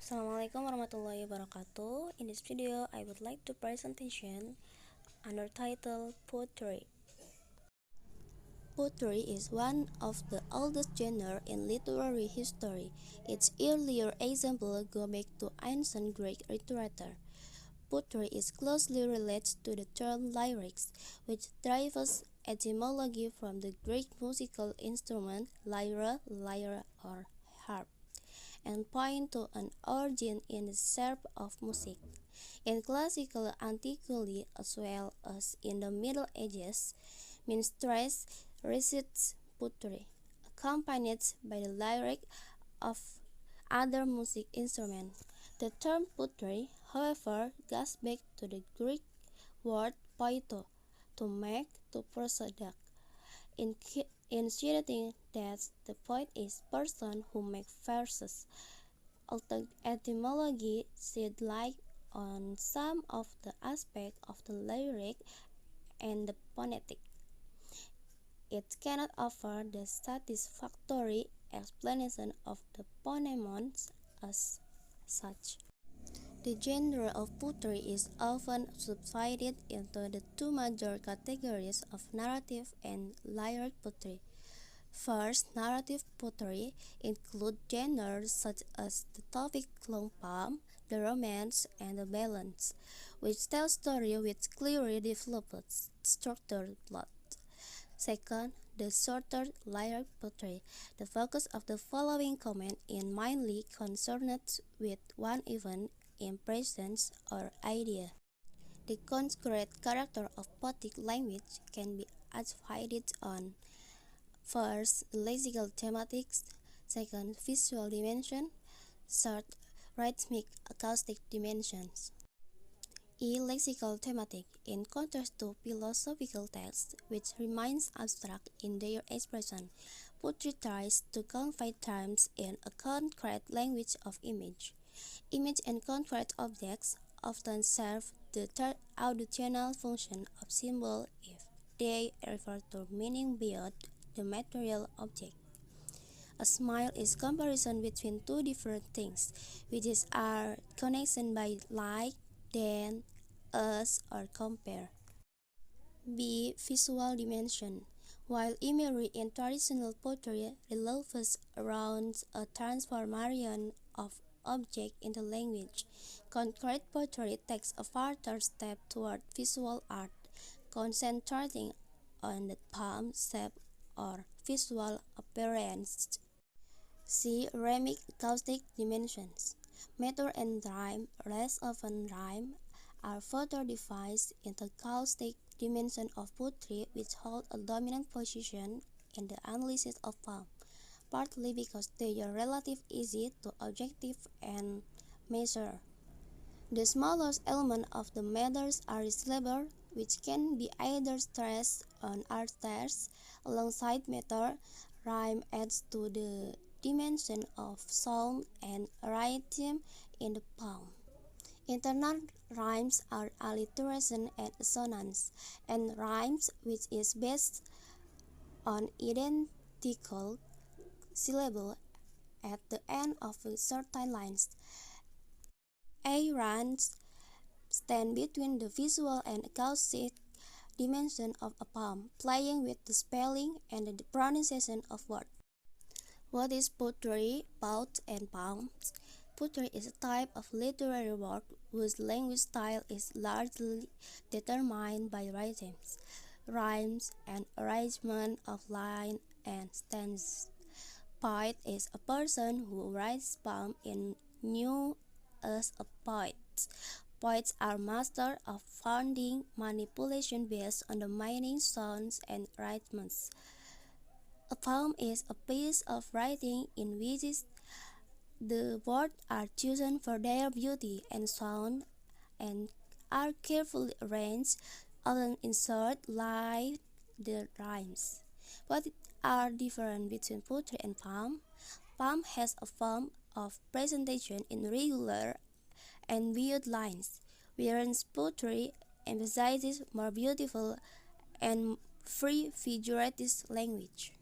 Assalamualaikum warahmatullahi wabarakatuh. In this video, I would like to presentation under title Poetry. Poetry is one of the oldest genres in literary history. Its earlier examples go back to ancient Greek literature. Poetry is closely related to the term lyrics, which derives etymology from the Greek musical instrument lyra, or harp, and point to an origin in the shape of music. In classical antiquity as well as in the Middle Ages, minstrels recited poetry, accompanied by the lyric of other music instruments. The term poetry, however, goes back to the Greek word poeto, to make, to prosodic, insinuating that the poet is person who makes verses. Although etymology shed light on some of the aspects of the lyric and the phonetic, it cannot offer the satisfactory explanation of the phonemons as such. The genre of poetry is often subdivided into the two major categories of narrative and lyric poetry. First, narrative poetry includes genres such as the topic long poem, the romance, and the ballads, which tell stories with clearly developed structured plot. Second, the shorter lyric poetry. The focus of the following comment is mainly concerned with one event, impression, or idea. The concrete character of poetic language can be divided on: first, lexical thematics; second, visual dimension; third, rhythmic acoustic dimensions. Lexical thematic, in contrast to philosophical texts, which remains abstract in their expression, poetry tries to convey terms in a concrete language of image. Image and concrete objects often serve the auditional function of symbol if they refer to meaning beyond the material object. A smile is comparison between two different things, which are connection by like, then, as, or compare. B. Visual dimension. While imagery in traditional poetry revolves around a transformation of object into language, concrete poetry takes a further step toward visual art, concentrating on the poem shape or visual appearance. C. Rhythmic acoustic dimensions. Meter and rhyme, less often rhyme, are further divided into acoustic dimension of poetry, which hold a dominant position in the analysis of poem, partly because they are relatively easy to objective and measure. The smallest element of the meters are the syllable, which can be either stressed on or stairs alongside meter. Rhyme adds to the dimension of sound and rhythm in the poem. Internal rhymes are alliteration and assonance, and rhymes which is based on identical syllable at the end of certain lines. A runs stand between the visual and acoustic dimension of a poem, playing with the spelling and the pronunciation of words. What is poetry, pout, and poem? Poetry is a type of literary work whose language style is largely determined by rhythms, rhymes, and arrangement of line and stanzas. Poet is a person who writes poem in new as a poet. Poets are masters of finding manipulation based on the meaning, sounds, and rhythms. A poem is a piece of writing in which the words are chosen for their beauty and sound and are carefully arranged, often insert like the rhymes. What are different between poetry and poem? Poem has a form of presentation in regular and viewed lines, whereas poetry emphasizes more beautiful and free figurative language.